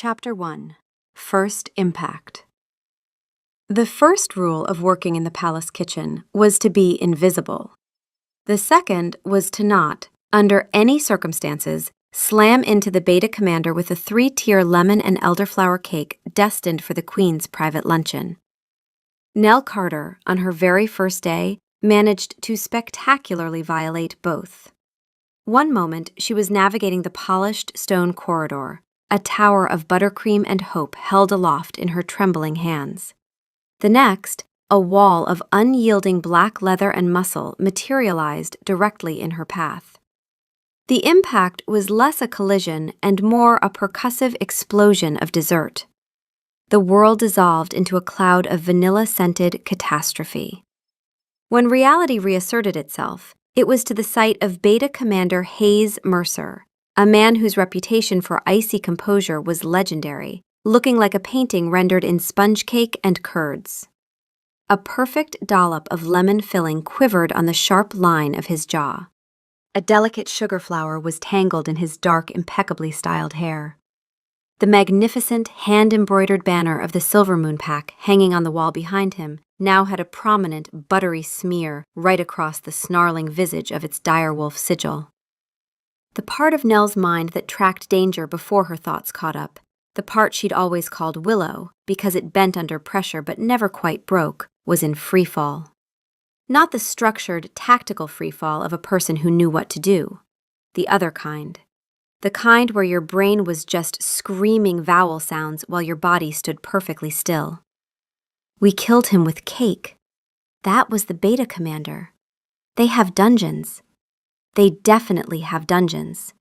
Chapter 1. First Impact. The first rule of working in the palace kitchen was to be invisible. The second was to not, under any circumstances, slam into the beta commander with a 3-tier lemon and elderflower cake destined for the Queen's private luncheon. Nell Carter, on her very first day, managed to spectacularly violate both. One moment, she was navigating the polished stone corridor, a tower of buttercream and hope held aloft in her trembling hands. The next, a wall of unyielding black leather and muscle materialized directly in her path. The impact was less a collision and more a percussive explosion of dessert. The world dissolved into a cloud of vanilla-scented catastrophe. When reality reasserted itself, it was to the sight of Beta Commander Hayes Mercer, a man whose reputation for icy composure was legendary, looking like a painting rendered in sponge cake and curds. A perfect dollop of lemon filling quivered on the sharp line of his jaw. A delicate sugar flower was tangled in his dark, impeccably styled hair. The magnificent, hand-embroidered banner of the Silver Moon Pack hanging on the wall behind him now had a prominent, buttery smear right across the snarling visage of its direwolf sigil. The part of Nell's mind that tracked danger before her thoughts caught up, the part she'd always called Willow because it bent under pressure but never quite broke, was in freefall. Not the structured, tactical freefall of a person who knew what to do. The other kind. The kind where your brain was just screaming vowel sounds while your body stood perfectly still. We killed him with cake. That was the Beta Commander. They have dungeons. They definitely have dungeons.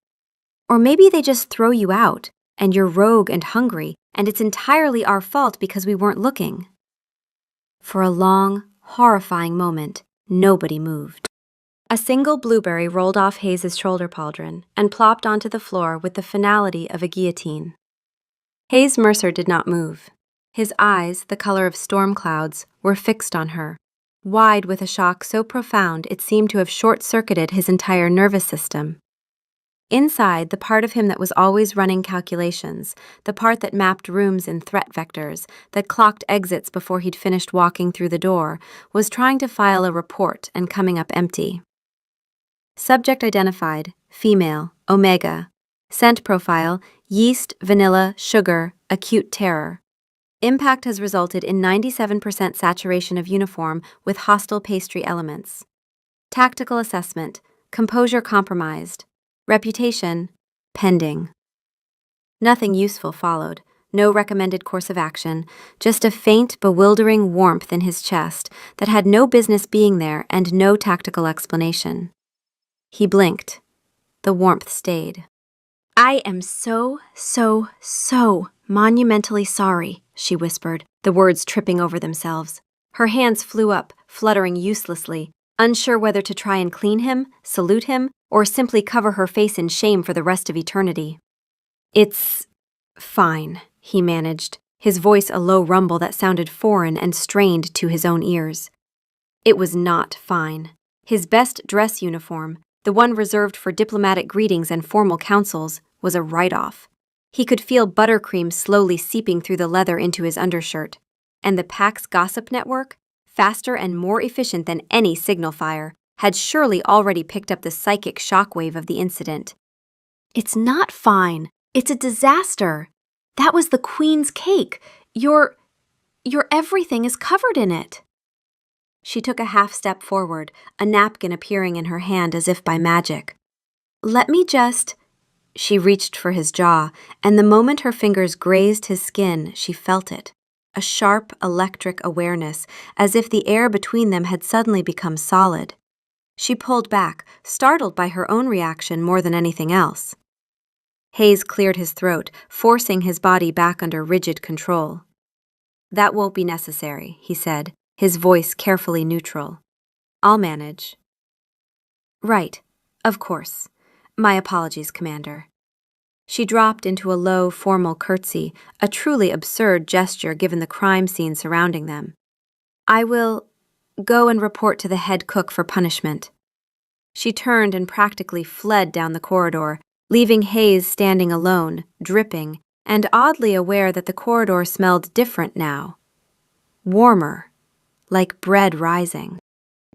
Or maybe they just throw you out, and you're rogue and hungry, and it's entirely our fault because we weren't looking. For a long, horrifying moment, nobody moved. A single blueberry rolled off Hayes's shoulder pauldron and plopped onto the floor with the finality of a guillotine. Hayes Mercer did not move. His eyes, the color of storm clouds, were fixed on her, wide with a shock so profound it seemed to have short-circuited his entire nervous system. Inside, the part of him that was always running calculations, the part that mapped rooms in threat vectors, that clocked exits before he'd finished walking through the door, was trying to file a report and coming up empty. Subject identified, female, omega. Scent profile, yeast, vanilla, sugar, acute terror. Impact has resulted in 97% saturation of uniform with hostile pastry elements. Tactical assessment, composure compromised. Reputation, pending. Nothing useful followed, no recommended course of action, just a faint, bewildering warmth in his chest that had no business being there and no tactical explanation. He blinked. The warmth stayed. "I am so monumentally sorry," she whispered, the words tripping over themselves. Her hands flew up, fluttering uselessly, unsure whether to try and clean him, salute him, or simply cover her face in shame for the rest of eternity. "It's fine," he managed, his voice a low rumble that sounded foreign and strained to his own ears. It was not fine. His best dress uniform, the one reserved for diplomatic greetings and formal councils, was a write-off. He could feel buttercream slowly seeping through the leather into his undershirt, and the Pack's gossip network, faster and more efficient than any signal fire, had surely already picked up the psychic shockwave of the incident. "It's not fine. It's a disaster. That was the Queen's cake. Your everything is covered in it." She took a half step forward, a napkin appearing in her hand as if by magic. "Let me just—" She reached for his jaw, and the moment her fingers grazed his skin, she felt it. A sharp, electric awareness, as if the air between them had suddenly become solid. She pulled back, startled by her own reaction more than anything else. Hayes cleared his throat, forcing his body back under rigid control. "That won't be necessary," he said, his voice carefully neutral. "I'll manage." "Right, of course. My apologies, Commander." She dropped into a low, formal curtsy, a truly absurd gesture given the crime scene surrounding them. "I will go and report to the head cook for punishment." She turned and practically fled down the corridor, leaving Hayes standing alone, dripping, and oddly aware that the corridor smelled different now. Warmer, like bread rising.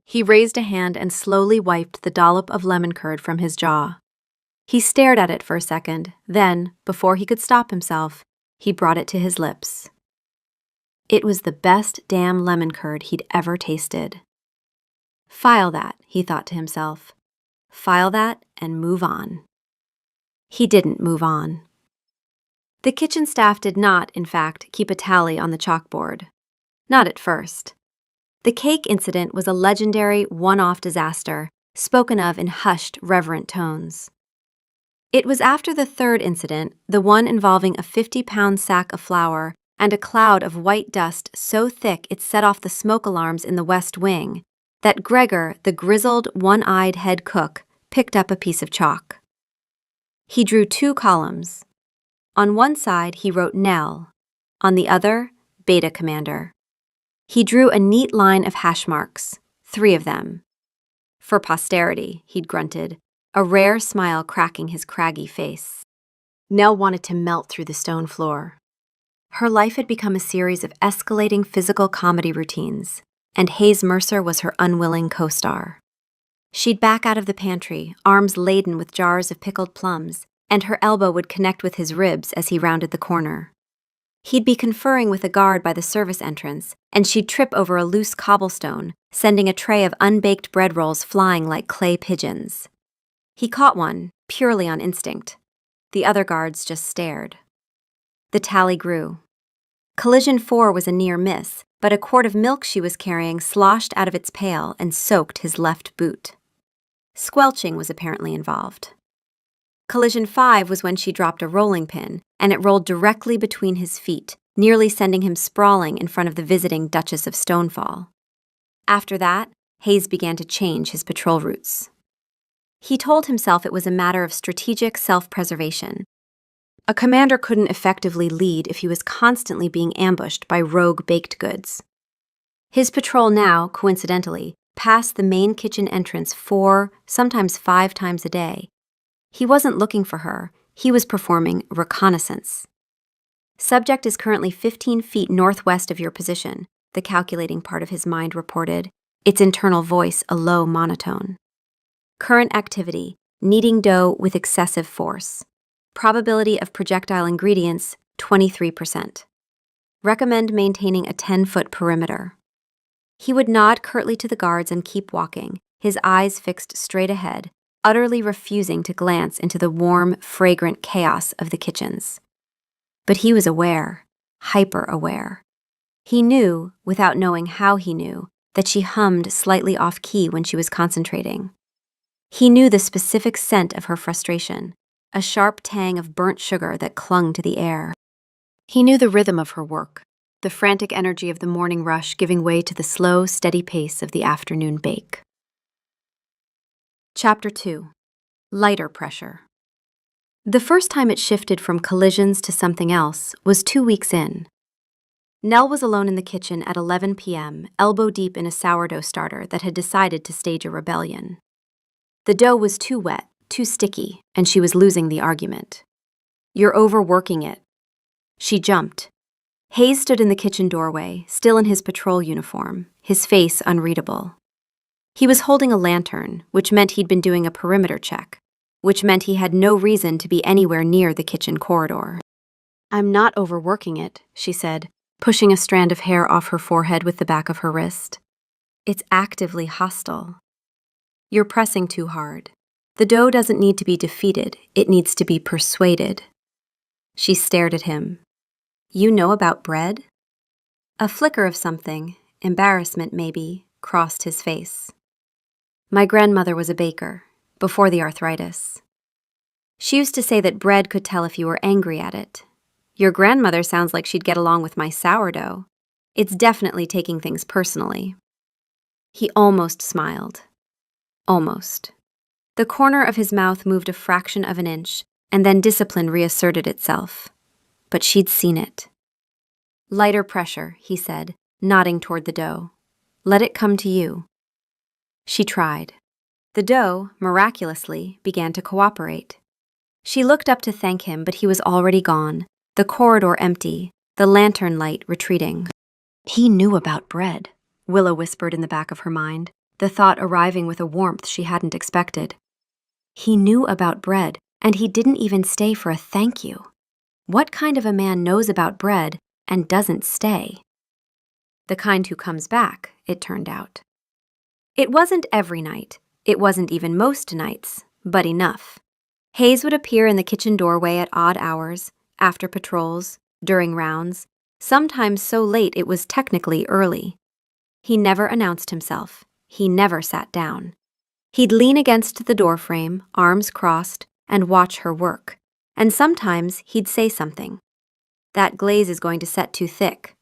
He raised a hand and slowly wiped the dollop of lemon curd from his jaw. He stared at it for a second, then, before he could stop himself, he brought it to his lips. It was the best damn lemon curd he'd ever tasted. File that, he thought to himself. File that and move on. He didn't move on. The kitchen staff did not, in fact, keep a tally on the chalkboard. Not at first. The cake incident was a legendary one-off disaster, spoken of in hushed, reverent tones. It was after the third incident, the one involving a 50-pound sack of flour and a cloud of white dust so thick it set off the smoke alarms in the West Wing, that Gregor, the grizzled, one-eyed head cook, picked up a piece of chalk. He drew 2 columns. On one side, he wrote Nell. On the other, Beta Commander. He drew a neat line of hash marks, 3 of them. For posterity, he'd grunted, a rare smile cracking his craggy face. Nell wanted to melt through the stone floor. Her life had become a series of escalating physical comedy routines, and Hayes Mercer was her unwilling co-star. She'd back out of the pantry, arms laden with jars of pickled plums, and her elbow would connect with his ribs as he rounded the corner. He'd be conferring with a guard by the service entrance, and she'd trip over a loose cobblestone, sending a tray of unbaked bread rolls flying like clay pigeons. He caught one, purely on instinct. The other guards just stared. The tally grew. Collision 4 was a near miss, but a quart of milk she was carrying sloshed out of its pail and soaked his left boot. Squelching was apparently involved. Collision 5 was when she dropped a rolling pin, and it rolled directly between his feet, nearly sending him sprawling in front of the visiting Duchess of Stonefall. After that, Hayes began to change his patrol routes. He told himself it was a matter of strategic self-preservation. A commander couldn't effectively lead if he was constantly being ambushed by rogue baked goods. His patrol now, coincidentally, passed the main kitchen entrance 4, sometimes 5 times a day. He wasn't looking for her, he was performing reconnaissance. Subject is currently 15 feet northwest of your position, the calculating part of his mind reported, its internal voice a low monotone. Current activity, kneading dough with excessive force. Probability of projectile ingredients, 23%. Recommend maintaining a 10-foot perimeter. He would nod curtly to the guards and keep walking, his eyes fixed straight ahead, utterly refusing to glance into the warm, fragrant chaos of the kitchens. But he was aware, hyper-aware. He knew, without knowing how he knew, that she hummed slightly off-key when she was concentrating. He knew the specific scent of her frustration, a sharp tang of burnt sugar that clung to the air. He knew the rhythm of her work, the frantic energy of the morning rush giving way to the slow, steady pace of the afternoon bake. Chapter 2. Lighter Pressure. The first time it shifted from collisions to something else was 2 weeks in. Nell was alone in the kitchen at 11 p.m., elbow deep in a sourdough starter that had decided to stage a rebellion. The dough was too wet, too sticky, and she was losing the argument. "You're overworking it." She jumped. Hayes stood in the kitchen doorway, still in his patrol uniform, his face unreadable. He was holding a lantern, which meant he'd been doing a perimeter check, which meant he had no reason to be anywhere near the kitchen corridor. "I'm not overworking it," she said, pushing a strand of hair off her forehead with the back of her wrist. "It's actively hostile. You're pressing too hard. The dough doesn't need to be defeated, it needs to be persuaded." She stared at him. "You know about bread?" A flicker of something, embarrassment maybe, crossed his face. "My grandmother was a baker, before the arthritis. She used to say that bread could tell if you were angry at it. Your grandmother sounds like she'd get along with my sourdough. It's definitely taking things personally." He almost smiled. Almost. The corner of his mouth moved a fraction of an inch, and then discipline reasserted itself. But she'd seen it. "Lighter pressure," he said, nodding toward the dough. "Let it come to you." She tried. The dough, miraculously, began to cooperate. She looked up to thank him, but he was already gone, the corridor empty, the lantern light retreating. He knew about bread, Willow whispered in the back of her mind, the thought arriving with a warmth she hadn't expected. He knew about bread, and he didn't even stay for a thank you. What kind of a man knows about bread and doesn't stay? The kind who comes back, it turned out. It wasn't every night. It wasn't even most nights, but enough. Hayes would appear in the kitchen doorway at odd hours, after patrols, during rounds, sometimes so late it was technically early. He never announced himself. He never sat down. He'd lean against the doorframe, arms crossed, and watch her work. And sometimes he'd say something. That glaze is going to set too thick.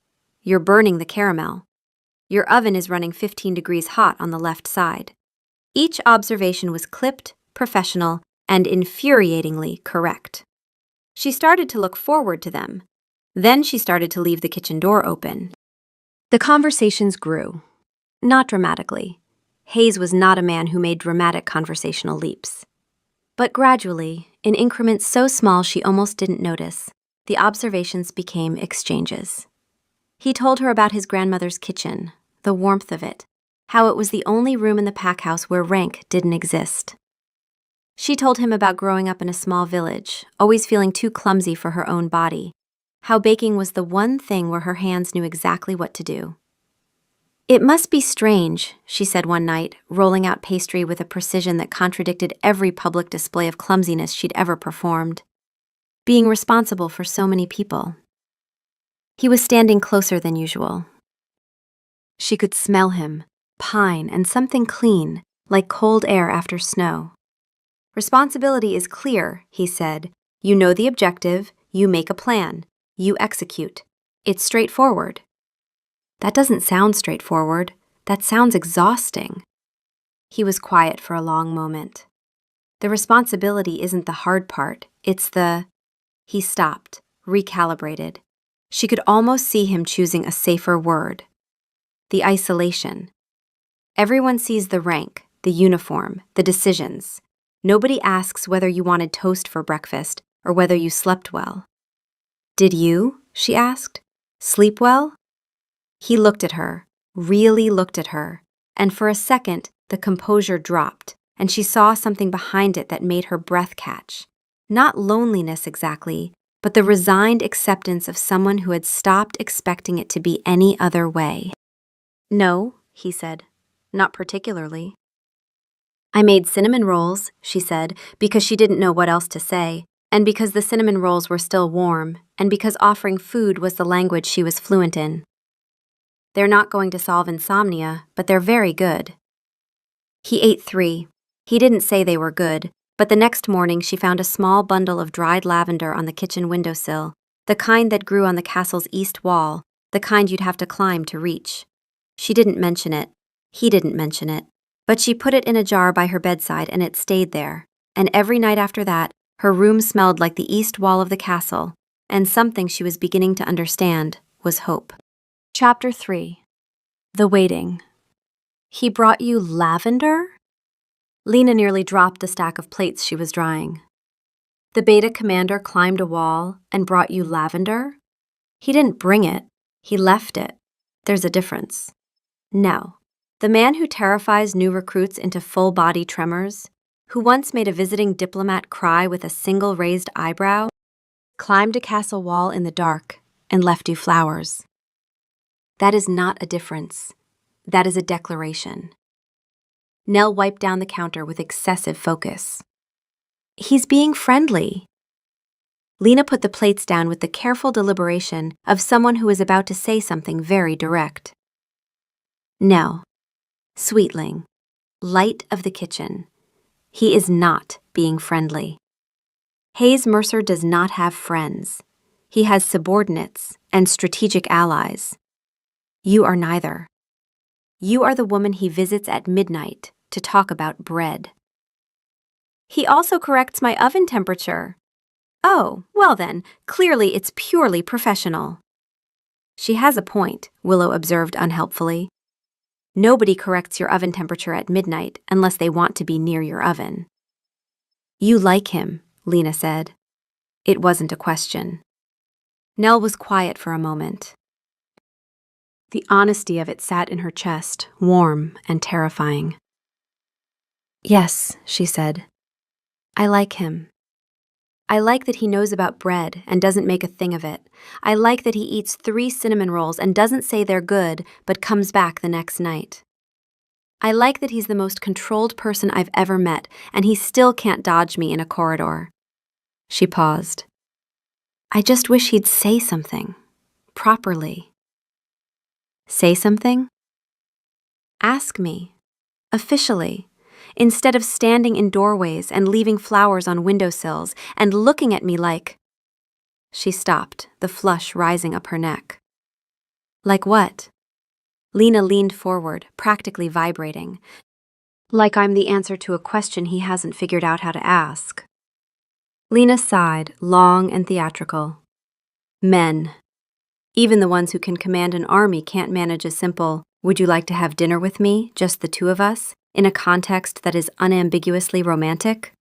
You're burning the caramel. Your oven is running 15 degrees hot on the left side. Each observation was clipped, professional, and infuriatingly correct. She started to look forward to them. Then she started to leave the kitchen door open. The conversations grew. Not dramatically. Hayes was not a man who made dramatic conversational leaps. But gradually, in increments so small she almost didn't notice, the observations became exchanges. He told her about his grandmother's kitchen, the warmth of it, how it was the only room in the pack house where rank didn't exist. She told him about growing up in a small village, always feeling too clumsy for her own body, how baking was the one thing where her hands knew exactly what to do. It must be strange, she said one night, rolling out pastry with a precision that contradicted every public display of clumsiness she'd ever performed, being responsible for so many people. He was standing closer than usual. She could smell him, pine and something clean, like cold air after snow. Responsibility is clear, he said. You know the objective, you make a plan, you execute. It's straightforward. That doesn't sound straightforward. That sounds exhausting. He was quiet for a long moment. The responsibility isn't the hard part, it's the... He stopped, recalibrated. She could almost see him choosing a safer word. The isolation. Everyone sees the rank, the uniform, the decisions. Nobody asks whether you wanted toast for breakfast or whether you slept well. Did you, she asked, sleep well? He looked at her, really looked at her, and for a second the composure dropped, and she saw something behind it that made her breath catch. Not loneliness exactly, but the resigned acceptance of someone who had stopped expecting it to be any other way. No, he said, not particularly. I made cinnamon rolls, she said, because she didn't know what else to say, and because the cinnamon rolls were still warm, and because offering food was the language she was fluent in. They're not going to solve insomnia, but they're very good. He ate 3. He didn't say they were good, but the next morning she found a small bundle of dried lavender on the kitchen windowsill, the kind that grew on the castle's east wall, the kind you'd have to climb to reach. She didn't mention it. He didn't mention it. But she put it in a jar by her bedside and it stayed there, and every night after that, her room smelled like the east wall of the castle, and something she was beginning to understand was hope. Chapter 3. The Waiting. He brought you lavender? Lena nearly dropped the stack of plates she was drying. The beta commander climbed a wall and brought you lavender? He didn't bring it. He left it. There's a difference. No. The man who terrifies new recruits into full-body tremors, who once made a visiting diplomat cry with a single raised eyebrow, climbed a castle wall in the dark and left you flowers. That is not a difference. That is a declaration. Nell wiped down the counter with excessive focus. He's being friendly. Lena put the plates down with the careful deliberation of someone who is about to say something very direct. Nell. Sweetling, light of the kitchen. He is not being friendly. Hayes Mercer does not have friends. He has subordinates and strategic allies. You are neither. You are the woman he visits at midnight to talk about bread. He also corrects my oven temperature. Oh, well then, clearly it's purely professional. She has a point, Willow observed unhelpfully. Nobody corrects your oven temperature at midnight unless they want to be near your oven. You like him, Lena said. It wasn't a question. Nell was quiet for a moment. The honesty of it sat in her chest, warm and terrifying. "Yes," she said. "I like him. I like that he knows about bread and doesn't make a thing of it. I like that he eats 3 cinnamon rolls and doesn't say they're good, but comes back the next night. I like that he's the most controlled person I've ever met, and he still can't dodge me in a corridor." She paused. "I just wish he'd say something. Properly." "Say something?" "Ask me. Officially. Instead of standing in doorways and leaving flowers on windowsills and looking at me like—" She stopped, the flush rising up her neck. "Like what?" Lena leaned forward, practically vibrating. "Like I'm the answer to a question he hasn't figured out how to ask." Lena sighed, long and theatrical. "Men. Even the ones who can command an army can't manage a simple, 'Would you like to have dinner with me, just the two of us,' in a context that is unambiguously romantic.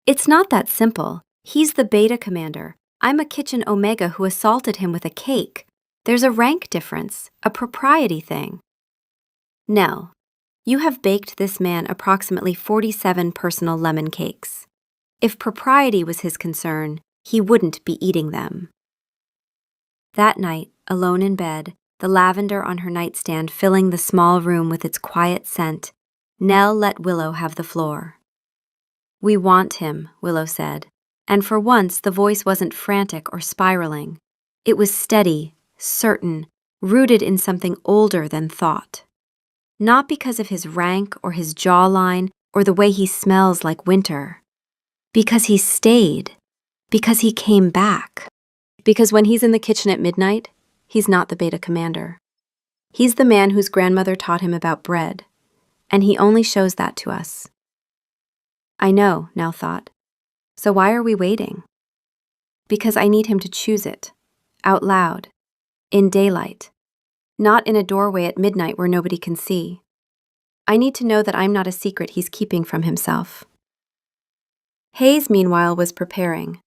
It's not that simple. He's the beta commander. I'm a kitchen omega who assaulted him with a cake. There's a rank difference, a propriety thing." "Nell, you have baked this man approximately 47 personal lemon cakes. If propriety was his concern, he wouldn't be eating them." That night, alone in bed, the lavender on her nightstand filling the small room with its quiet scent, Nell let Willow have the floor. "We want him," Willow said, and for once the voice wasn't frantic or spiraling. It was steady, certain, rooted in something older than thought. Not because of his rank or his jawline or the way he smells like winter. Because he stayed. Because he came back. Because when he's in the kitchen at midnight, he's not the beta commander. He's the man whose grandmother taught him about bread, and he only shows that to us. I know, Nell thought. So why are we waiting? Because I need him to choose it, out loud, in daylight, not in a doorway at midnight where nobody can see. I need to know that I'm not a secret he's keeping from himself. Hayes, meanwhile, was preparing.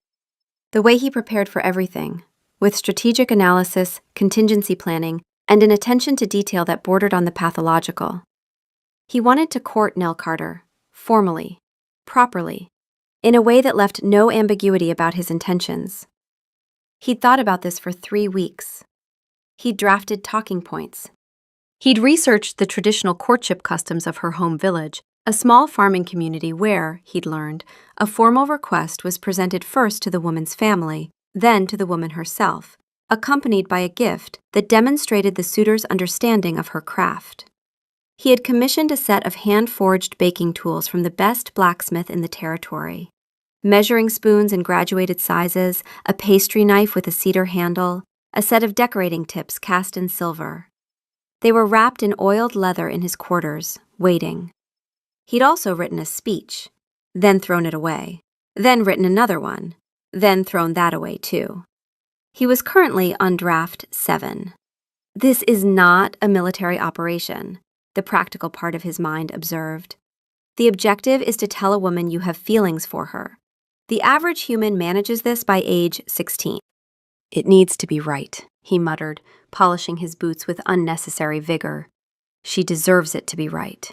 The way he prepared for everything, with strategic analysis, contingency planning, and an attention to detail that bordered on the pathological. He wanted to court Nell Carter, formally, properly, in a way that left no ambiguity about his intentions. He'd thought about this for 3 weeks. He'd drafted talking points. He'd researched the traditional courtship customs of her home village, a small farming community where, he'd learned, a formal request was presented first to the woman's family, then to the woman herself, accompanied by a gift that demonstrated the suitor's understanding of her craft. He had commissioned a set of hand-forged baking tools from the best blacksmith in the territory. Measuring spoons in graduated sizes, a pastry knife with a cedar handle, a set of decorating tips cast in silver. They were wrapped in oiled leather in his quarters, waiting. He'd also written a speech, then thrown it away, then written another one, then thrown that away too. He was currently on draft 7. This is not a military operation, the practical part of his mind observed. The objective is to tell a woman you have feelings for her. The average human manages this by age 16. It needs to be right, he muttered, polishing his boots with unnecessary vigor. She deserves it to be right.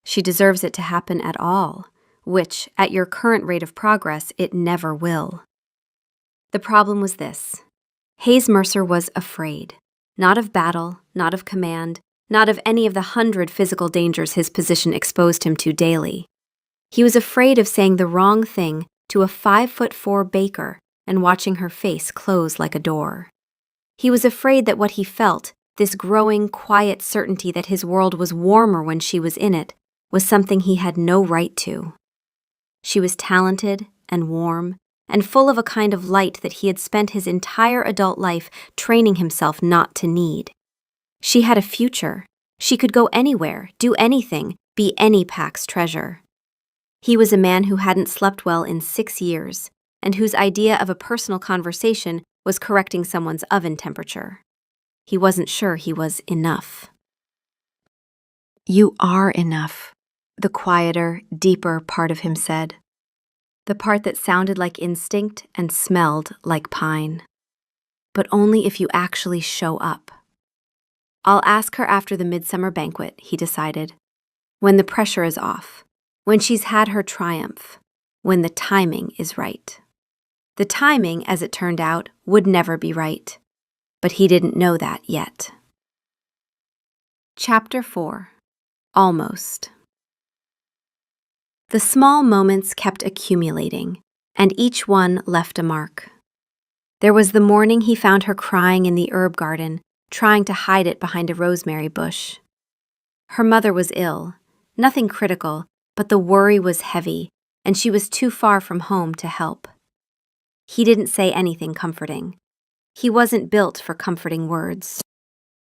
She deserves it to happen at all, which, at your current rate of progress, it never will. The problem was this. Hayes Mercer was afraid. Not of battle, not of command, not of any of the 100 physical dangers his position exposed him to daily. He was afraid of saying the wrong thing to a 5'4" baker and watching her face close like a door. He was afraid that what he felt, this growing, quiet certainty that his world was warmer when she was in it, was something he had no right to. She was talented and warm and full of a kind of light that he had spent his entire adult life training himself not to need. She had a future. She could go anywhere, do anything, be any pack's treasure. He was a man who hadn't slept well in 6 years, and whose idea of a personal conversation was correcting someone's oven temperature. He wasn't sure he was enough. You are enough, the quieter, deeper part of him said. The part that sounded like instinct and smelled like pine. but only if you actually show up. I'll ask her after the midsummer banquet, he decided. When the pressure is off. When she's had her triumph. When the timing is right. The timing, as it turned out, would never be right. But he didn't know that yet. Chapter 4. Almost. The small moments kept accumulating, and each one left a mark. There was the morning he found her crying in the herb garden, trying to hide it behind a rosemary bush. Her mother was ill, nothing critical, but the worry was heavy, and she was too far from home to help. He didn't say anything comforting. He wasn't built for comforting words.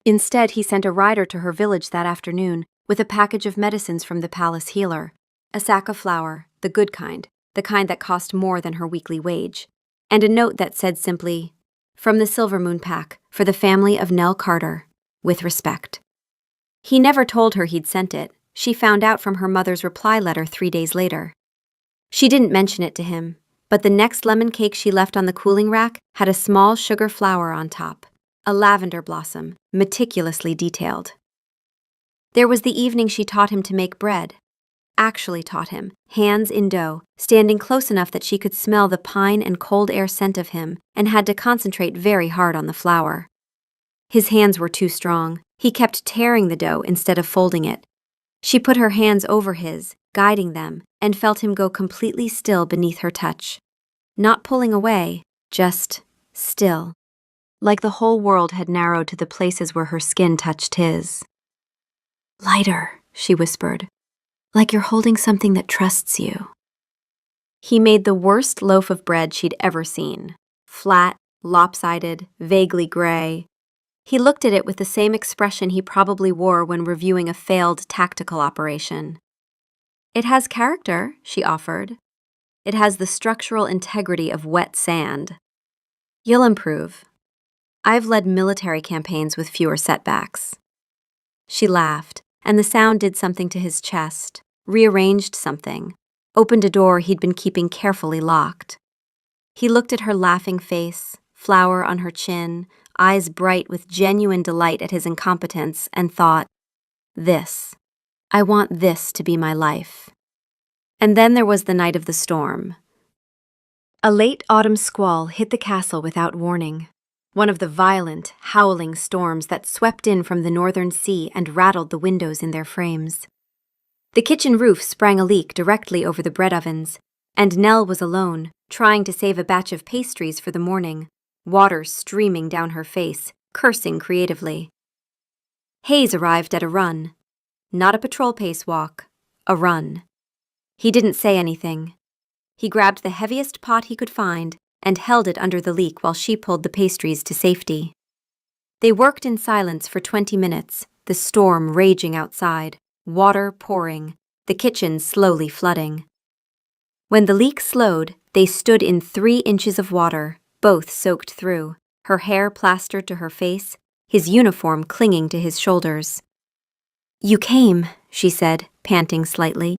Instead, he sent a rider to her village that afternoon with a package of medicines from the palace healer, a sack of flour, the good kind, the kind that cost more than her weekly wage, and a note that said simply, "From the Silver Moon Pack, for the family of Nell Carter, with respect." He never told her he'd sent it. She found out from her mother's reply letter 3 days later. She didn't mention it to him, but the next lemon cake she left on the cooling rack had a small sugar flower on top, a lavender blossom, meticulously detailed. There was the evening she taught him to make bread. Actually taught him, hands in dough, standing close enough that she could smell the pine and cold air scent of him, and had to concentrate very hard on the flour. His hands were too strong. He kept tearing the dough instead of folding it. She put her hands over his, guiding them, and felt him go completely still beneath her touch. Not pulling away, just still. Like the whole world had narrowed to the places where her skin touched his. "Lighter," she whispered. "Like you're holding something that trusts you." He made the worst loaf of bread she'd ever seen. Flat, lopsided, vaguely gray. He looked at it with the same expression he probably wore when reviewing a failed tactical operation. "It has character," she offered. "It has the structural integrity of wet sand. You'll improve. I've led military campaigns with fewer setbacks." She laughed, and the sound did something to his chest, rearranged something, opened a door he'd been keeping carefully locked. He looked at her laughing face, flower on her chin, eyes bright with genuine delight at his incompetence, and thought, I want this to be my life. And then there was the night of the storm. A late autumn squall hit the castle without warning. One of the violent, howling storms that swept in from the northern sea and rattled the windows in their frames. The kitchen roof sprang a leak directly over the bread ovens, and Nell was alone, trying to save a batch of pastries for the morning, water streaming down her face, cursing creatively. Hayes arrived at a run. Not a patrol pace walk, a run. He didn't say anything. He grabbed the heaviest pot he could find and held it under the leak while she pulled the pastries to safety. They worked in silence for 20 minutes, the storm raging outside, water pouring, the kitchen slowly flooding. When the leak slowed, they stood in 3 inches of water, both soaked through, her hair plastered to her face, his uniform clinging to his shoulders. "You came," she said, panting slightly.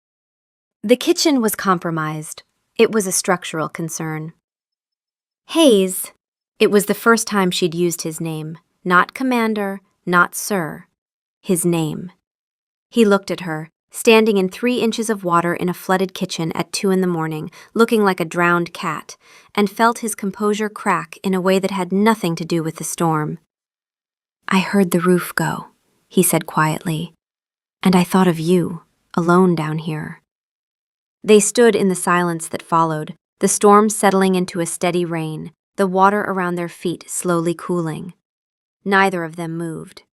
The kitchen was compromised. It was a structural concern. Hayes. It was the first time she'd used his name. Not Commander, not Sir. His name. He looked at her, standing in 3 inches of water in a flooded kitchen at 2 a.m, looking like a drowned cat, and felt his composure crack in a way that had nothing to do with the storm. "I heard the roof go," he said quietly, "and I thought of you, alone down here." They stood in the silence that followed, the storm settling into a steady rain, the water around their feet slowly cooling. Neither of them moved.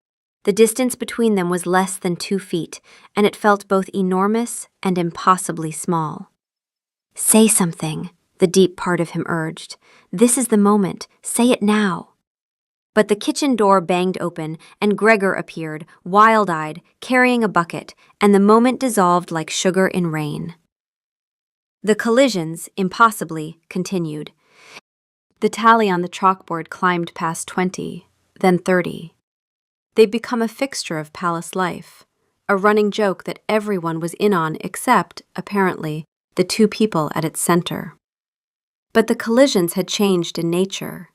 The distance between them was less than 2 feet, and it felt both enormous and impossibly small. "Say something," the deep part of him urged. "This is the moment. Say it now." But the kitchen door banged open, and Gregor appeared, wild-eyed, carrying a bucket, and the moment dissolved like sugar in rain. The collisions, impossibly, continued. The tally on the chalkboard climbed past 20, then 30. They'd become a fixture of palace life, a running joke that everyone was in on except, apparently, the 2 people at its center. But the collisions had changed in nature.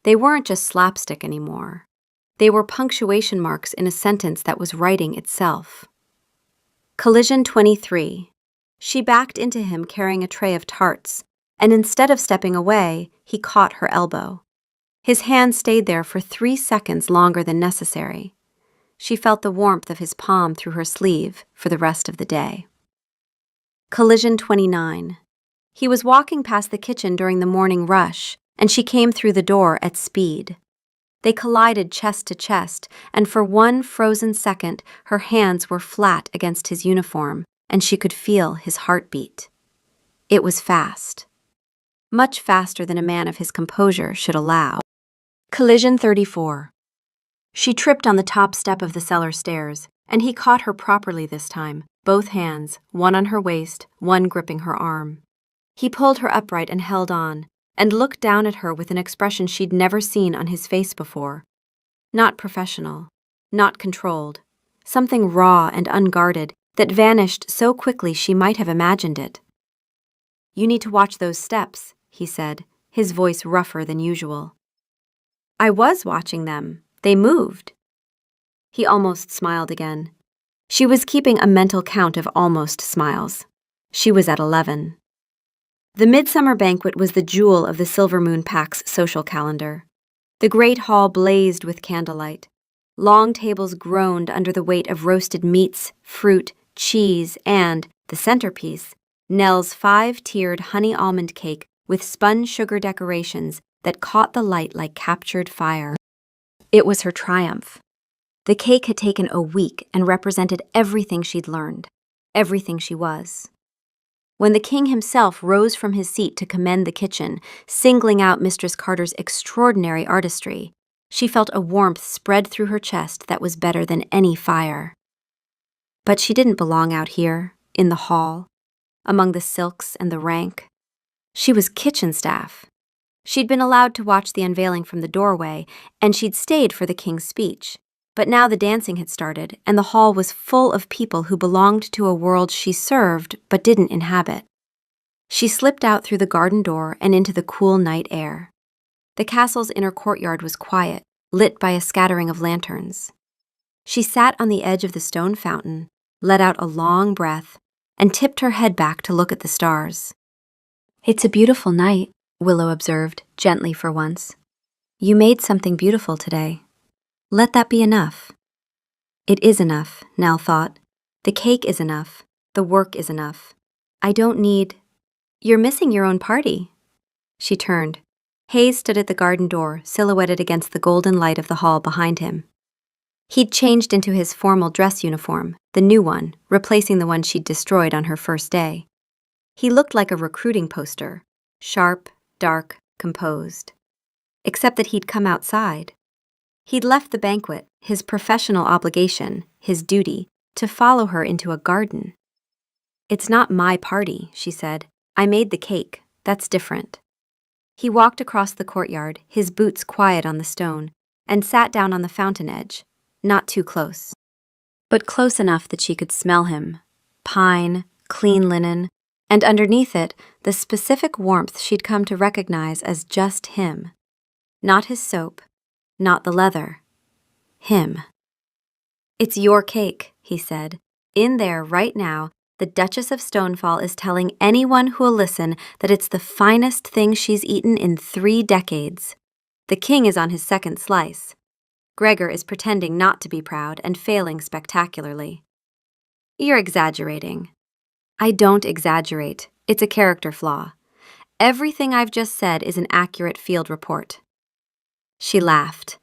They weren't just slapstick anymore. They were punctuation marks in a sentence that was writing itself. Collision 23. She backed into him carrying a tray of tarts, and instead of stepping away, he caught her elbow. His hand stayed there for 3 seconds longer than necessary. She felt the warmth of his palm through her sleeve for the rest of the day. Collision 29. He was walking past the kitchen during the morning rush, and she came through the door at speed. They collided chest to chest, and for one frozen second, her hands were flat against his uniform, and she could feel his heartbeat. It was fast. Much faster than a man of his composure should allow. Collision 34. She tripped on the top step of the cellar stairs, and he caught her properly this time, both hands, one on her waist, one gripping her arm. He pulled her upright and held on, and looked down at her with an expression she'd never seen on his face before. Not professional, not controlled, something raw and unguarded that vanished so quickly she might have imagined it. "You need to watch those steps," he said, his voice rougher than usual. "I was watching them. They moved." He almost smiled again. She was keeping a mental count of almost smiles. She was at 11. The midsummer banquet was the jewel of the Silver Moon Pack's social calendar. The great hall blazed with candlelight. Long tables groaned under the weight of roasted meats, fruit, cheese, and, the centerpiece, Nell's 5-tiered honey almond cake with spun sugar decorations that caught the light like captured fire. It was her triumph. The cake had taken a week and represented everything she'd learned, everything she was. When the king himself rose from his seat to commend the kitchen, singling out Mistress Carter's extraordinary artistry, she felt a warmth spread through her chest that was better than any fire. But she didn't belong out here, in the hall, among the silks and the rank. She was kitchen staff. She'd been allowed to watch the unveiling from the doorway, and she'd stayed for the king's speech. But now the dancing had started, and the hall was full of people who belonged to a world she served but didn't inhabit. She slipped out through the garden door and into the cool night air. The castle's inner courtyard was quiet, lit by a scattering of lanterns. She sat on the edge of the stone fountain, let out a long breath, and tipped her head back to look at the stars. "It's a beautiful night," Willow observed, gently for once. "You made something beautiful today. Let that be enough." It is enough, Nell thought. The cake is enough. The work is enough. I don't need... You're missing your own party. She turned. Hayes stood at the garden door, silhouetted against the golden light of the hall behind him. He'd changed into his formal dress uniform, the new one, replacing the one she'd destroyed on her first day. He looked like a recruiting poster, sharp, dark, composed. Except that he'd come outside. He'd left the banquet, his professional obligation, his duty, to follow her into a garden. "It's not my party," she said. "I made the cake. That's different." He walked across the courtyard, his boots quiet on the stone, and sat down on the fountain edge, not too close, but close enough that she could smell him. Pine, clean linen, and underneath it, the specific warmth she'd come to recognize as just him. Not his soap, not the leather. Him. "It's your cake," he said. "In there, right now, the Duchess of Stonefall is telling anyone who'll listen that it's the finest thing she's eaten in 3 decades. The king is on his second slice. Gregor is pretending not to be proud and failing spectacularly." "You're exaggerating." "I don't exaggerate. It's a character flaw. Everything I've just said is an accurate field report." She laughed.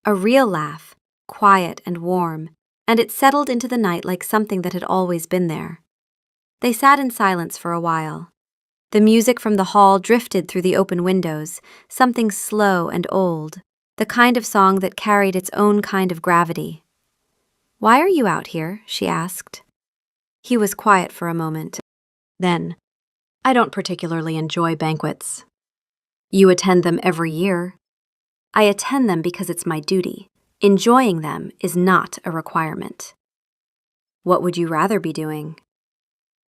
A real laugh, quiet and warm, and it settled into the night like something that had always been there. They sat in silence for a while. The music from the hall drifted through the open windows, something slow and old, the kind of song that carried its own kind of gravity. "Why are you out here?" she asked. He was quiet for a moment. Then, "I don't particularly enjoy banquets." "You attend them every year." "I attend them because it's my duty. Enjoying them is not a requirement." "What would you rather be doing?"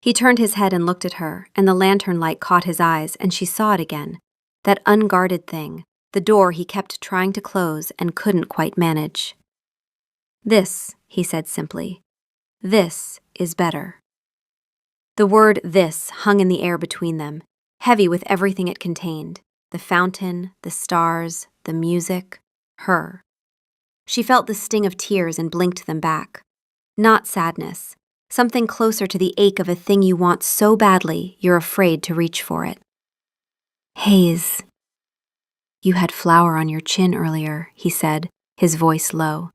He turned his head and looked at her, and the lantern light caught his eyes, and she saw it again, that unguarded thing, the door he kept trying to close and couldn't quite manage. "This," he said simply, "this is better." The word "this" hung in the air between them, heavy with everything it contained: the fountain, the stars, the music, her. She felt the sting of tears and blinked them back. Not sadness, something closer to the ache of a thing you want so badly you're afraid to reach for it. "Hayes, you had flour on your chin earlier," he said, his voice low.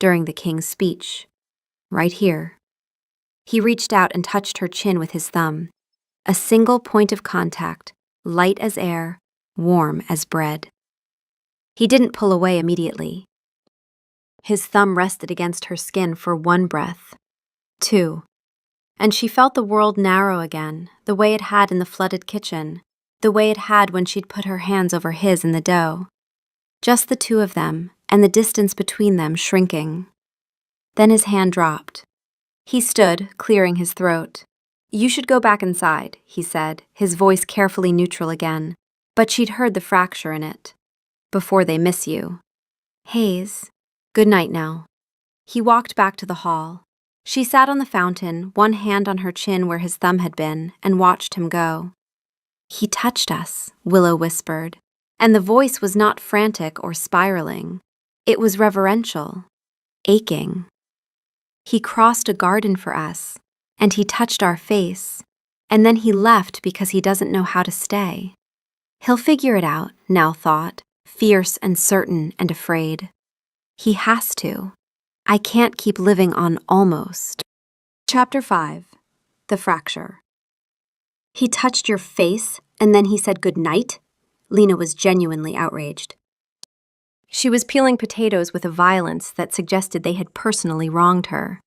"During the king's speech. Right here." He reached out and touched her chin with his thumb. A single point of contact, light as air, warm as bread. He didn't pull away immediately. His thumb rested against her skin for one breath, two, and she felt the world narrow again, the way it had in the flooded kitchen, the way it had when she'd put her hands over his in the dough. Just the two of them, and the distance between them shrinking. Then his hand dropped. He stood, clearing his throat. "You should go back inside," he said, his voice carefully neutral again, but she'd heard the fracture in it. "Before they miss you." "Hayes, good night now." He walked back to the hall. She sat on the fountain, one hand on her chin where his thumb had been, and watched him go. "He touched us," Willow whispered, and the voice was not frantic or spiraling. It was reverential, aching. "He crossed a garden for us, and he touched our face, and then he left because he doesn't know how to stay. He'll figure it out," Nell thought, fierce and certain and afraid. "He has to. I can't keep living on almost." Chapter 5. The Fracture. "He touched your face, and then he said good night?" Lena was genuinely outraged. She was peeling potatoes with a violence that suggested they had personally wronged her.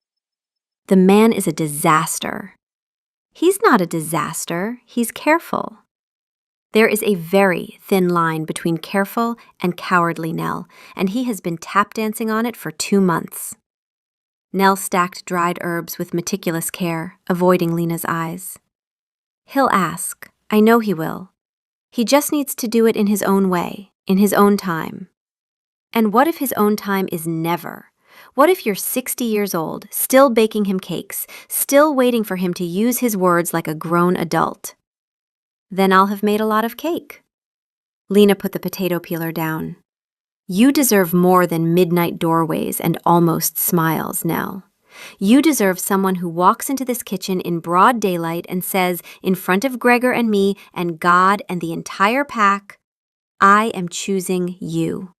"The man is a disaster." "He's not a disaster, he's careful." There is a very thin line between careful and cowardly, Nell, and he has been tap dancing on it for 2 months. Nell stacked dried herbs with meticulous care, avoiding Lena's eyes. "He'll ask. I know he will. He just needs to do it in his own way, in his own time." "And what if his own time is never? What if you're 60 years old, still baking him cakes, still waiting for him to use his words like a grown adult?" "Then I'll have made a lot of cake." Lena put the potato peeler down. "You deserve more than midnight doorways and almost smiles, Nell. You deserve someone who walks into this kitchen in broad daylight and says, in front of Gregor and me and God and the entire pack, 'I am choosing you.'"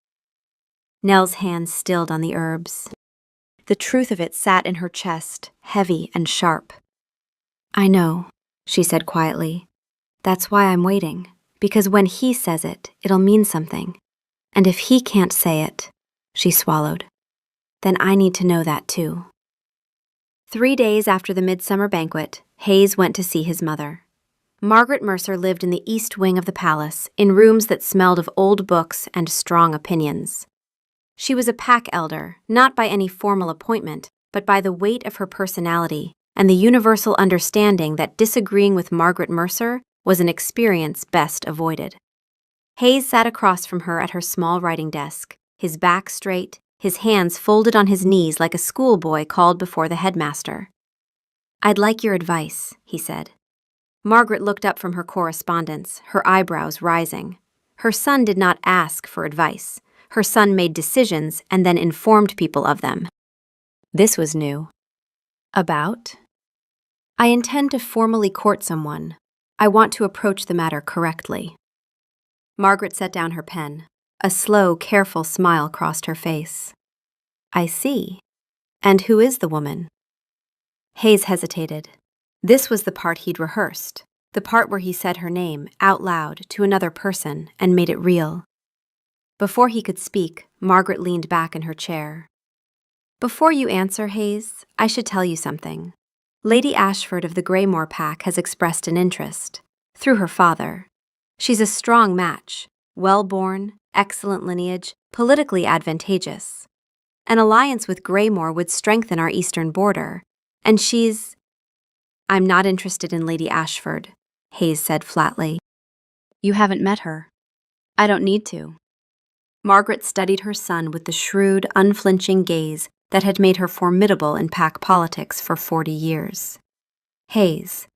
Nell's hands stilled on the herbs. The truth of it sat in her chest, heavy and sharp. "I know," she said quietly. "That's why I'm waiting, because when he says it, it'll mean something. And if he can't say it," she swallowed, "then I need to know that too." 3 days after the midsummer banquet, Hayes went to see his mother. Margaret Mercer lived in the east wing of the palace, in rooms that smelled of old books and strong opinions. She was a pack elder, not by any formal appointment, but by the weight of her personality and the universal understanding that disagreeing with Margaret Mercer was an experience best avoided. Hayes sat across from her at her small writing desk, his back straight, his hands folded on his knees like a schoolboy called before the headmaster. "I'd like your advice," he said. Margaret looked up from her correspondence, her eyebrows rising. Her son did not ask for advice. Her son made decisions and then informed people of them. This was new. "About?" "I intend to formally court someone. I want to approach the matter correctly." Margaret set down her pen. A slow, careful smile crossed her face. "I see. And who is the woman?" Hayes hesitated. This was the part he'd rehearsed, the part where he said her name out loud to another person and made it real. Before he could speak, Margaret leaned back in her chair. "Before you answer, Hayes, I should tell you something. Lady Ashford of the Greymore pack has expressed an interest, through her father. She's a strong match, well-born, excellent lineage, politically advantageous. An alliance with Greymore would strengthen our eastern border, and she's—" "I'm not interested in Lady Ashford," Hayes said flatly. "You haven't met her. I don't need to. Margaret studied her son with the shrewd, unflinching gaze that had made her formidable in pack politics for 40 years. Hayes,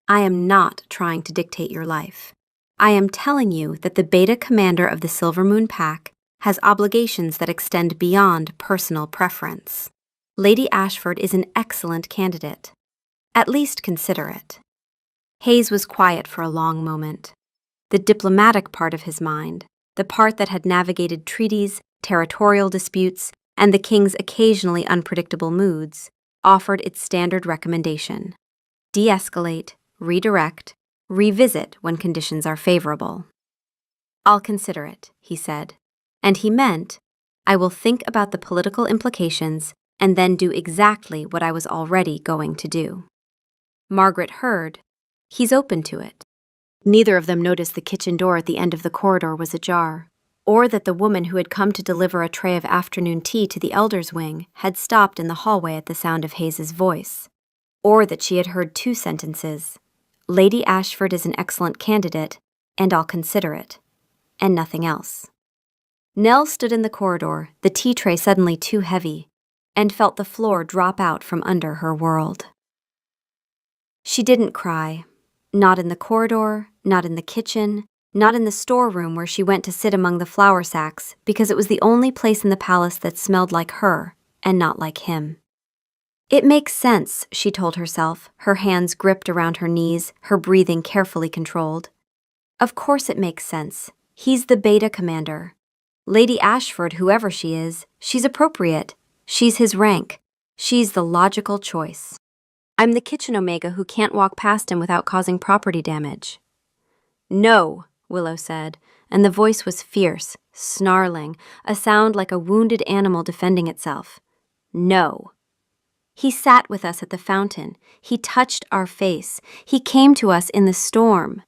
I am not trying to dictate your life. I am telling you that the beta commander of the Silver Moon Pack has obligations that extend beyond personal preference. Lady Ashford is an excellent candidate. At least consider it. Hayes was quiet for a long moment. The diplomatic part of his mind, the part that had navigated treaties, territorial disputes, and the king's occasionally unpredictable moods, offered its standard recommendation: de-escalate, redirect, revisit when conditions are favorable. I'll consider it, he said, and he meant, I will think about the political implications and then do exactly what I was already going to do. Margaret heard, he's open to it. Neither of them noticed the kitchen door at the end of the corridor was ajar, or that the woman who had come to deliver a tray of afternoon tea to the elders' wing had stopped in the hallway at the sound of Hayes's voice, or that she had heard 2 sentences, Lady Ashford is an excellent candidate, and I'll consider it, and nothing else. Nell stood in the corridor, the tea tray suddenly too heavy, and felt the floor drop out from under her world. She didn't cry, not in the corridor, not in the kitchen, not in the storeroom where she went to sit among the flour sacks, because it was the only place in the palace that smelled like her and not like him. It makes sense, she told herself, her hands gripped around her knees, her breathing carefully controlled. Of course it makes sense. He's the beta commander. Lady Ashford, whoever she is, she's appropriate. She's his rank. She's the logical choice. I'm the kitchen Omega who can't walk past him without causing property damage. No, Willow said, and the voice was fierce, snarling, a sound like a wounded animal defending itself. No. He sat with us at the fountain. He touched our face. He came to us in the storm.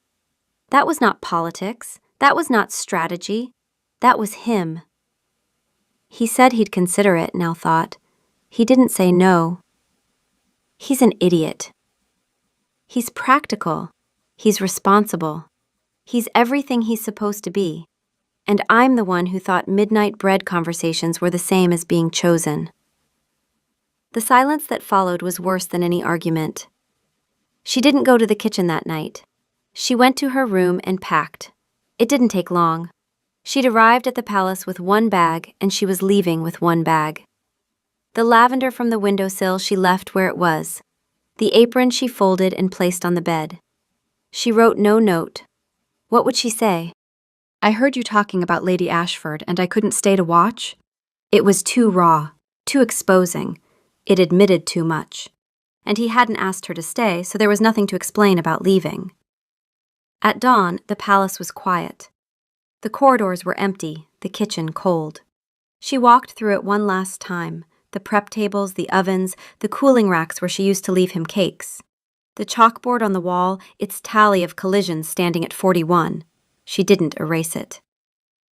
That was not politics. That was not strategy. That was him. He said he'd consider it, Nell thought. He didn't say no. He's an idiot. He's practical. He's responsible. He's everything he's supposed to be. And I'm the one who thought midnight bread conversations were the same as being chosen. The silence that followed was worse than any argument. She didn't go to the kitchen that night. She went to her room and packed. It didn't take long. She'd arrived at the palace with 1 bag, and she was leaving with 1 bag. The lavender from the windowsill she left where it was. The apron she folded and placed on the bed. She wrote no note. What would she say? I heard you talking about Lady Ashford, and I couldn't stay to watch. It was too raw, too exposing. It admitted too much. And he hadn't asked her to stay, so there was nothing to explain about leaving. At dawn, the palace was quiet. The corridors were empty, the kitchen cold. She walked through it one last time, the prep tables, the ovens, the cooling racks where she used to leave him cakes. The chalkboard on the wall, its tally of collisions standing at 41. She didn't erase it.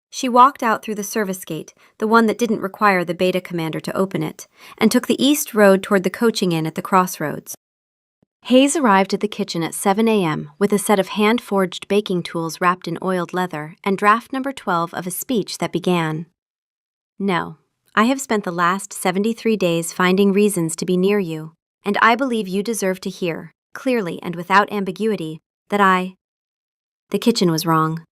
She walked out through the service gate, the one that didn't require the beta commander to open it, and took the east road toward the coaching inn at the crossroads. Hayes arrived at the kitchen at 7 a.m. with a set of hand-forged baking tools wrapped in oiled leather and draft number 12 of a speech that began, No, I have spent the last 73 days finding reasons to be near you, and I believe you deserve to hear, clearly and without ambiguity, that The kitchen was wrong.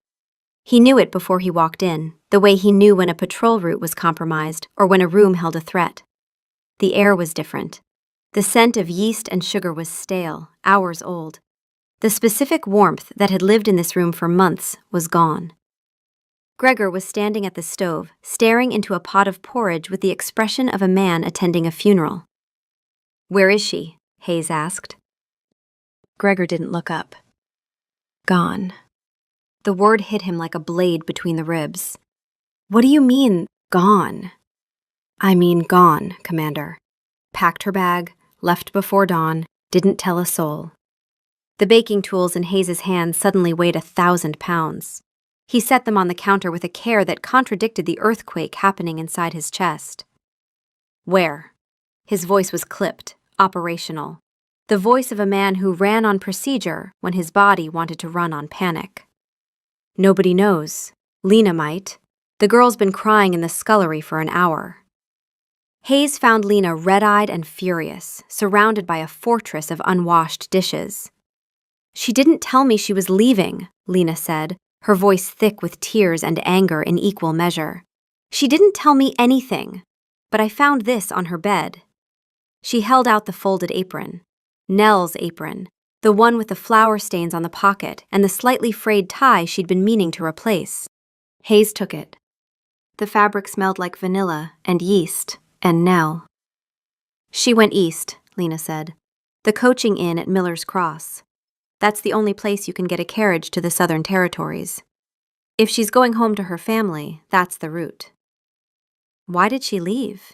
He knew it before he walked in, the way he knew when a patrol route was compromised or when a room held a threat. The air was different. The scent of yeast and sugar was stale, hours old. The specific warmth that had lived in this room for months was gone. Gregor was standing at the stove, staring into a pot of porridge with the expression of a man attending a funeral. Where is she? Hayes asked. Gregor didn't look up. Gone. The word hit him like a blade between the ribs. What do you mean, gone? I mean gone, Commander. Packed her bag, left before dawn, didn't tell a soul. The baking tools in Hayes's hands suddenly weighed 1,000 pounds. He set them on the counter with a care that contradicted the earthquake happening inside his chest. Where? His voice was clipped, operational. The voice of a man who ran on procedure when his body wanted to run on panic. Nobody knows. Lena might. The girl's been crying in the scullery for an hour." Hayes found Lena red-eyed and furious, surrounded by a fortress of unwashed dishes. "She didn't tell me she was leaving," Lena said, her voice thick with tears and anger in equal measure. "She didn't tell me anything, but I found this on her bed." She held out the folded apron. Nell's apron, the one with the flower stains on the pocket and the slightly frayed tie she'd been meaning to replace. Hayes took it. The fabric smelled like vanilla and yeast and Nell. "She went east," Lena said. "The coaching inn at Miller's Cross. That's the only place you can get a carriage to the Southern Territories. If she's going home to her family, that's the route." "Why did she leave?"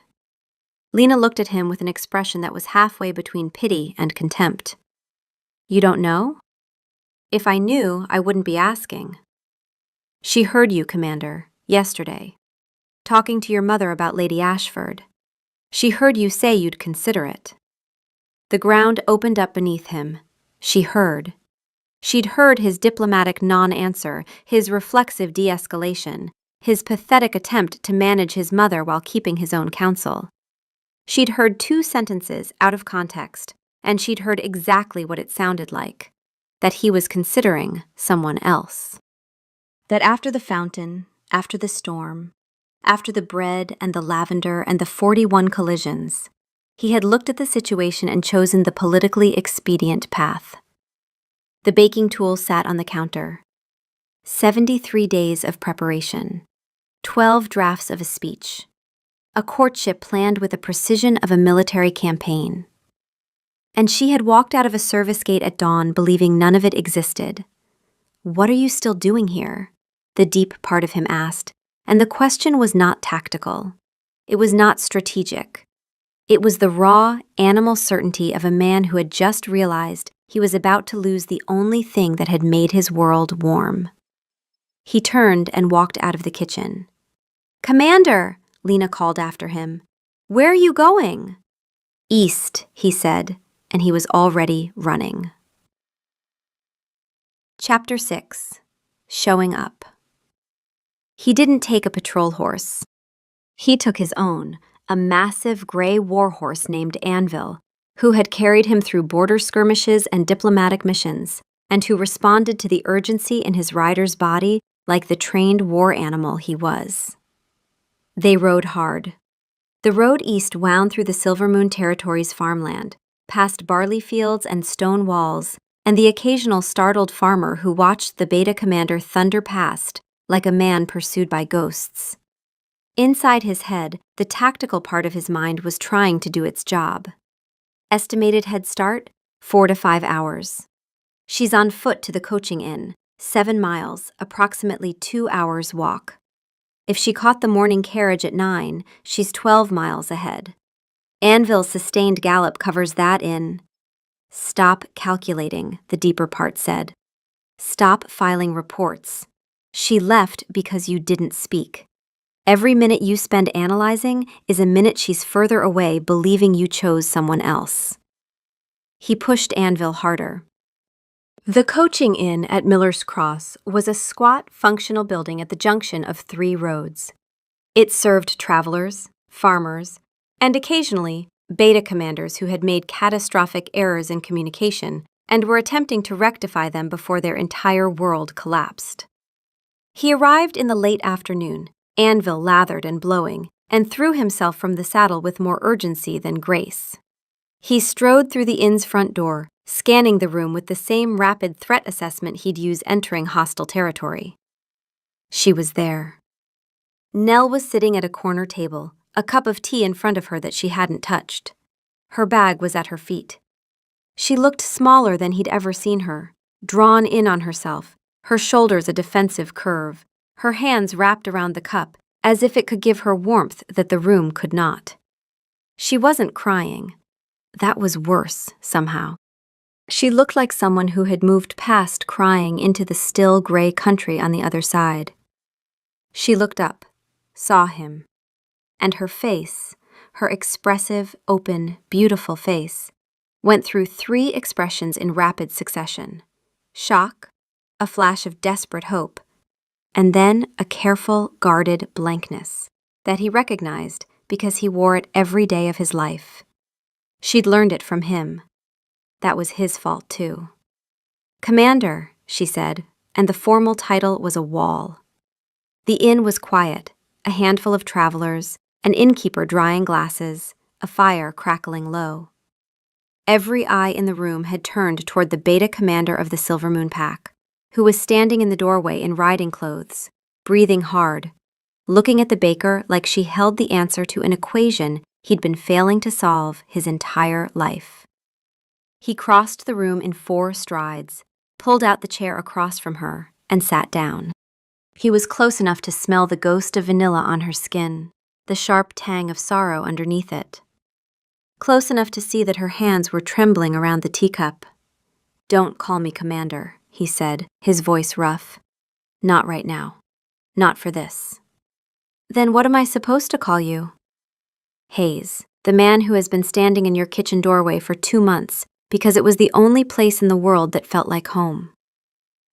Lena looked at him with an expression that was halfway between pity and contempt. "You don't know?" "If I knew, I wouldn't be asking." "She heard you, Commander, yesterday, talking to your mother about Lady Ashford. She heard you say you'd consider it." The ground opened up beneath him. She heard. She'd heard his diplomatic non-answer, his reflexive de-escalation, his pathetic attempt to manage his mother while keeping his own counsel. She'd heard 2 sentences out of context, and she'd heard exactly what it sounded like, that he was considering someone else. That after the fountain, after the storm, after the bread and the lavender and the 41 collisions, he had looked at the situation and chosen the politically expedient path. The baking tool sat on the counter. 73 days of preparation, 12 drafts of a speech, a courtship planned with the precision of a military campaign. And she had walked out of a service gate at dawn believing none of it existed. "What are you still doing here?" the deep part of him asked, and the question was not tactical. It was not strategic. It was the raw, animal certainty of a man who had just realized he was about to lose the only thing that had made his world warm. He turned and walked out of the kitchen. "Commander," Lena called after him. "Where are you going?" "East," he said, and he was already running. Chapter 6. Showing Up. He didn't take a patrol horse. He took his own, a massive gray war horse named Anvil, who had carried him through border skirmishes and diplomatic missions, and who responded to the urgency in his rider's body like the trained war animal he was. They rode hard. The road east wound through the Silver Moon Territory's farmland, past barley fields and stone walls, and the occasional startled farmer who watched the beta commander thunder past like a man pursued by ghosts. Inside his head, the tactical part of his mind was trying to do its job. Estimated head start, 4 to 5 hours. She's on foot to the coaching inn, 7 miles, approximately 2 hours walk. If she caught the morning carriage at 9, she's 12 miles ahead. Anvil's sustained gallop covers that in. "Stop calculating," the deeper part said. "Stop filing reports. She left because you didn't speak. Every minute you spend analyzing is a minute she's further away believing you chose someone else." He pushed Anvil harder. The coaching inn at Miller's Cross was a squat, functional building at the junction of 3 roads. It served travelers, farmers, and occasionally beta commanders who had made catastrophic errors in communication and were attempting to rectify them before their entire world collapsed. He arrived in the late afternoon, Anvil lathered and blowing, and threw himself from the saddle with more urgency than grace. He strode through the inn's front door, scanning the room with the same rapid threat assessment he'd use entering hostile territory. She was there. Nell was sitting at a corner table, a cup of tea in front of her that she hadn't touched. Her bag was at her feet. She looked smaller than he'd ever seen her, drawn in on herself, her shoulders a defensive curve, her hands wrapped around the cup as if it could give her warmth that the room could not. She wasn't crying. That was worse, somehow. She looked like someone who had moved past crying into the still gray country on the other side. She looked up, saw him, and her face, her expressive, open, beautiful face, went through 3 expressions in rapid succession: shock, a flash of desperate hope, and then a careful, guarded blankness that he recognized because he wore it every day of his life. She'd learned it from him. That was his fault, too. "Commander," she said, and the formal title was a wall. The inn was quiet, a handful of travelers, an innkeeper drying glasses, a fire crackling low. Every eye in the room had turned toward the beta commander of the Silver Moon Pack, who was standing in the doorway in riding clothes, breathing hard, looking at the baker like she held the answer to an equation he'd been failing to solve his entire life. He crossed the room in 4 strides, pulled out the chair across from her, and sat down. He was close enough to smell the ghost of vanilla on her skin, the sharp tang of sorrow underneath it. Close enough to see that her hands were trembling around the teacup. "Don't call me Commander," he said, his voice rough. "Not right now. Not for this." "Then what am I supposed to call you?" "Hayes, the man who has been standing in your kitchen doorway for 2 months because it was the only place in the world that felt like home."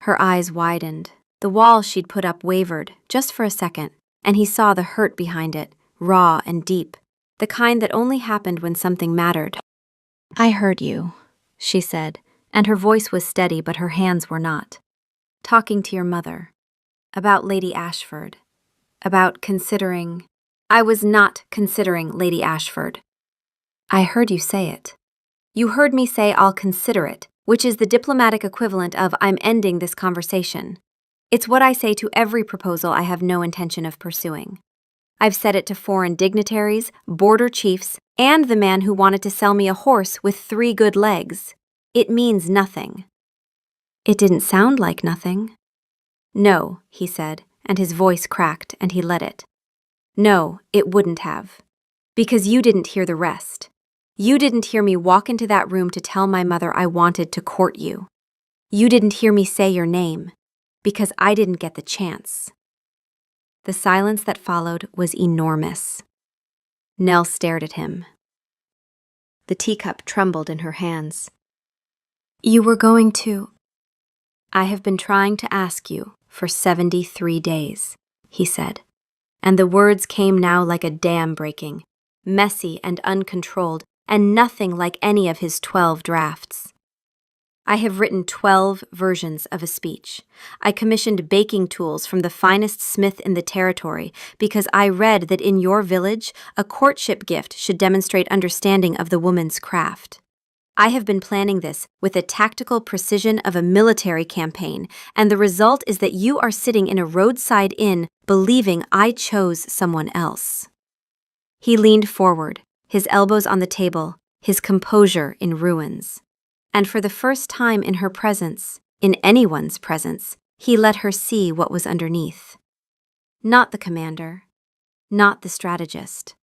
Her eyes widened. The wall she'd put up wavered, just for a second, and he saw the hurt behind it, raw and deep, the kind that only happened when something mattered. "I heard you," she said, and her voice was steady but her hands were not. "Talking to your mother. About Lady Ashford. About considering—" "I was not considering Lady Ashford." "I heard you say it. You heard me say I'll consider it, which is the diplomatic equivalent of I'm ending this conversation. It's what I say to every proposal I have no intention of pursuing. I've said it to foreign dignitaries, border chiefs, and the man who wanted to sell me a horse with 3 good legs. It means nothing." "It didn't sound like nothing." "No," he said, and his voice cracked, and he let it. "No, it wouldn't have. Because you didn't hear the rest. You didn't hear me walk into that room to tell my mother I wanted to court you. You didn't hear me say your name, because I didn't get the chance." The silence that followed was enormous. Nell stared at him. The teacup trembled in her hands. "You were going to—" "I have been trying to ask you for 73 days, he said, and the words came now like a dam breaking, messy and uncontrolled, and nothing like any of his 12 drafts. "I have written 12 versions of a speech. I commissioned baking tools from the finest smith in the territory because I read that in your village, a courtship gift should demonstrate understanding of the woman's craft. I have been planning this with the tactical precision of a military campaign, and the result is that you are sitting in a roadside inn believing I chose someone else." He leaned forward, his elbows on the table, his composure in ruins. And for the first time in her presence, in anyone's presence, he let her see what was underneath. Not the commander, not the strategist,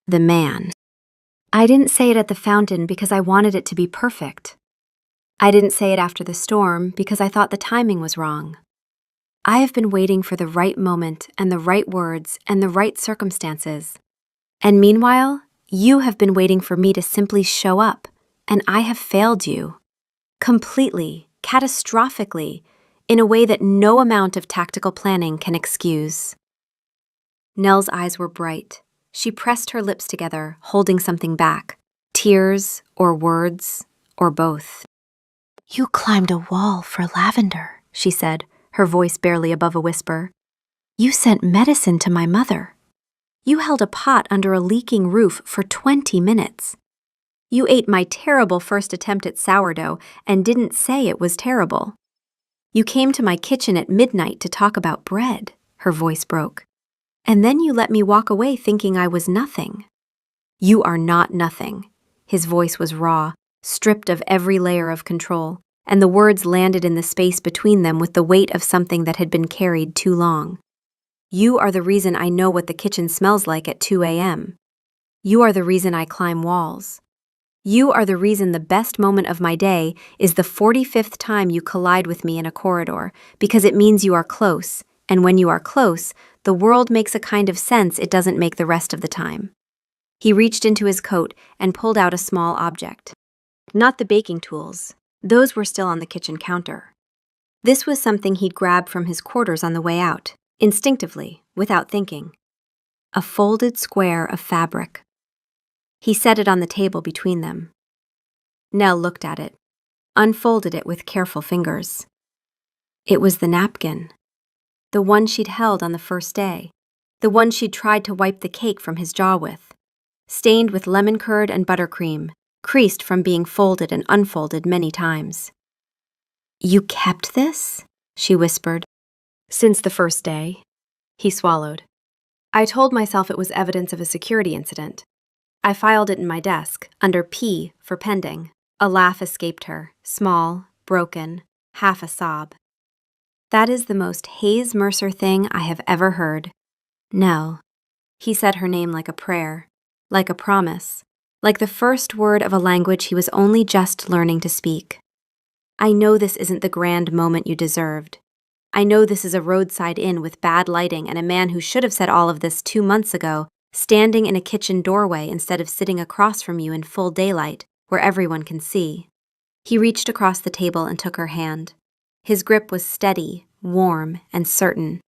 the man. "I didn't say it at the fountain because I wanted it to be perfect. I didn't say it after the storm because I thought the timing was wrong. I have been waiting for the right moment and the right words and the right circumstances. And meanwhile, you have been waiting for me to simply show up, and I have failed you. Completely, catastrophically, in a way that no amount of tactical planning can excuse." Nell's eyes were bright. She pressed her lips together, holding something back. Tears, or words, or both. "You climbed a wall for lavender," she said, her voice barely above a whisper. "You sent medicine to my mother. You held a pot under a leaking roof for 20 minutes. You ate my terrible first attempt at sourdough and didn't say it was terrible. You came to my kitchen at midnight to talk about bread," her voice broke. "And then you let me walk away thinking I was nothing." "You are not nothing." His voice was raw, stripped of every layer of control, and the words landed in the space between them with the weight of something that had been carried too long. "You are the reason I know what the kitchen smells like at 2 a.m. You are the reason I climb walls. You are the reason the best moment of my day is the 45th time you collide with me in a corridor, because it means you are close, and when you are close, the world makes a kind of sense it doesn't make the rest of the time." He reached into his coat and pulled out a small object. Not the baking tools. Those were still on the kitchen counter. This was something he'd grabbed from his quarters on the way out, instinctively, without thinking. A folded square of fabric. He set it on the table between them. Nell looked at it, unfolded it with careful fingers. It was the napkin. The one she'd held on the first day. The one she'd tried to wipe the cake from his jaw with. Stained with lemon curd and buttercream, creased from being folded and unfolded many times. "You kept this?" she whispered. "Since the first day." He swallowed. "I told myself it was evidence of a security incident. I filed it in my desk, under P for pending." A laugh escaped her, small, broken, half a sob. "That is the most Hayes Mercer thing I have ever heard. Nell." He said her name like a prayer, like a promise, like the first word of a language he was only just learning to speak. "I know this isn't the grand moment you deserved. I know this is a roadside inn with bad lighting and a man who should have said all of this 2 months ago, standing in a kitchen doorway instead of sitting across from you in full daylight, where everyone can see." He reached across the table and took her hand. His grip was steady, warm, and certain.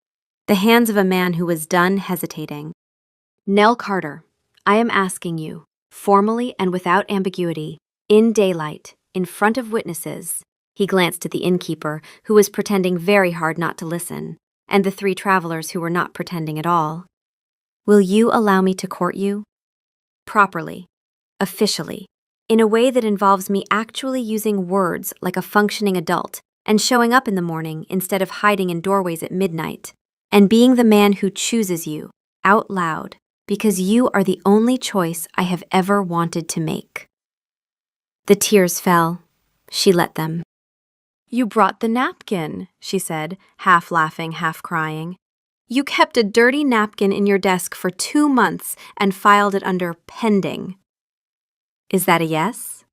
The hands of a man who was done hesitating. "Nell Carter, I am asking you, formally and without ambiguity, in daylight, in front of witnesses." He glanced at the innkeeper, who was pretending very hard not to listen, and the 3 travelers who were not pretending at all. "Will you allow me to court you? Properly, officially, in a way that involves me actually using words like a functioning adult, and showing up in the morning instead of hiding in doorways at midnight, and being the man who chooses you, out loud, because you are the only choice I have ever wanted to make." The tears fell. She let them. "You brought the napkin," she said, half laughing, half crying. "You kept a dirty napkin in your desk for 2 months and filed it under pending. Is that a yes?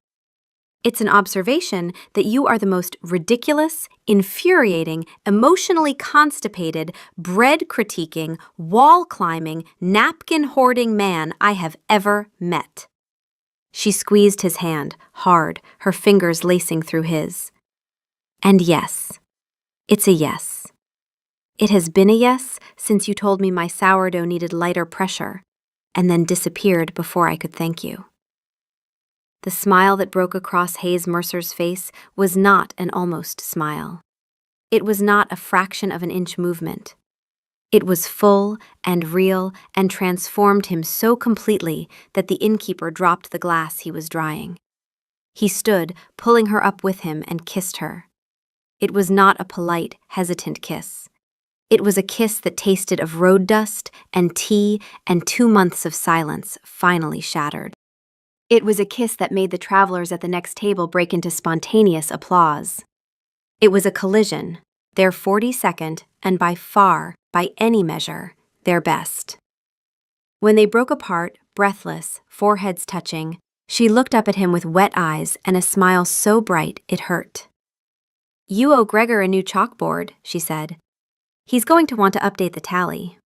It's an observation that you are the most ridiculous, infuriating, emotionally constipated, bread-critiquing, wall-climbing, napkin-hoarding man I have ever met." She squeezed his hand, hard, her fingers lacing through his. "And yes, it's a yes. It has been a yes since you told me my sourdough needed lighter pressure, and then disappeared before I could thank you." The smile that broke across Hayes Mercer's face was not an almost smile. It was not a fraction of an inch movement. It was full and real and transformed him so completely that the innkeeper dropped the glass he was drying. He stood, pulling her up with him, and kissed her. It was not a polite, hesitant kiss. It was a kiss that tasted of road dust and tea and 2 months of silence finally shattered. It was a kiss that made the travelers at the next table break into spontaneous applause. It was a collision, their 42nd, and by far, by any measure, their best. When they broke apart, breathless, foreheads touching, she looked up at him with wet eyes and a smile so bright it hurt. "You owe Gregor a new chalkboard," she said. "He's going to want to update the tally."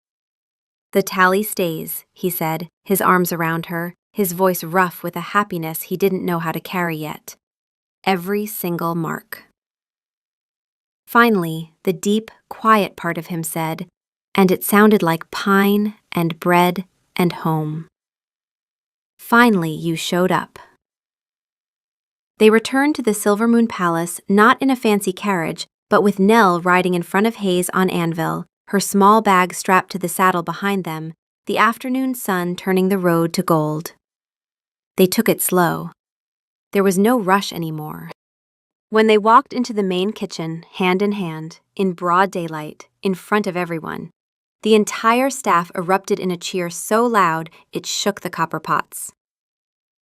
"The tally stays," he said, his arms around her, his voice rough with a happiness he didn't know how to carry yet. "Every single mark." Finally, the deep, quiet part of him said, and it sounded like pine and bread and home, "Finally, you showed up." They returned to the Silver Moon Palace not in a fancy carriage, but with Nell riding in front of Hayes on Anvil, her small bag strapped to the saddle behind them, the afternoon sun turning the road to gold. They took it slow. There was no rush anymore. When they walked into the main kitchen, hand in hand, in broad daylight, in front of everyone, the entire staff erupted in a cheer so loud it shook the copper pots.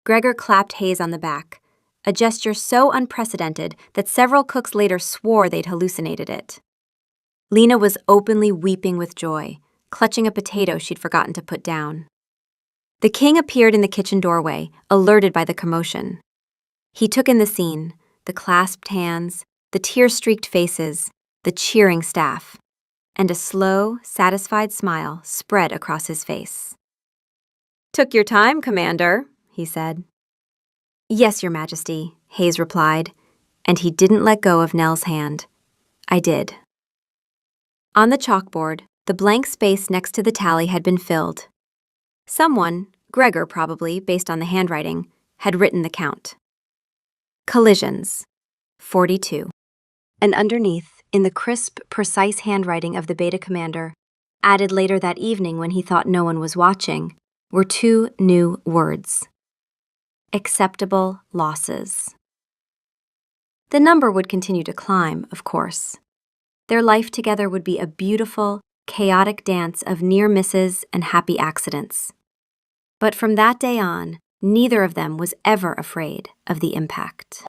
Gregor clapped Hayes on the back, a gesture so unprecedented that several cooks later swore they'd hallucinated it. Lena was openly weeping with joy, clutching a potato she'd forgotten to put down. The king appeared in the kitchen doorway, alerted by the commotion. He took in the scene, the clasped hands, the tear-streaked faces, the cheering staff, and a slow, satisfied smile spread across his face. "Took your time, Commander," he said. "Yes, Your Majesty," Hayes replied, and he didn't let go of Nell's hand. I did. On the chalkboard, the blank space next to the tally had been filled. Someone, Gregor probably, based on the handwriting, had written the count. Collisions, 42. And underneath, in the crisp, precise handwriting of the beta commander, added later that evening when he thought no one was watching, were 2 new words. Acceptable losses. The number would continue to climb, of course. Their life together would be a beautiful, chaotic dance of near misses and happy accidents. But from that day on, neither of them was ever afraid of the impact.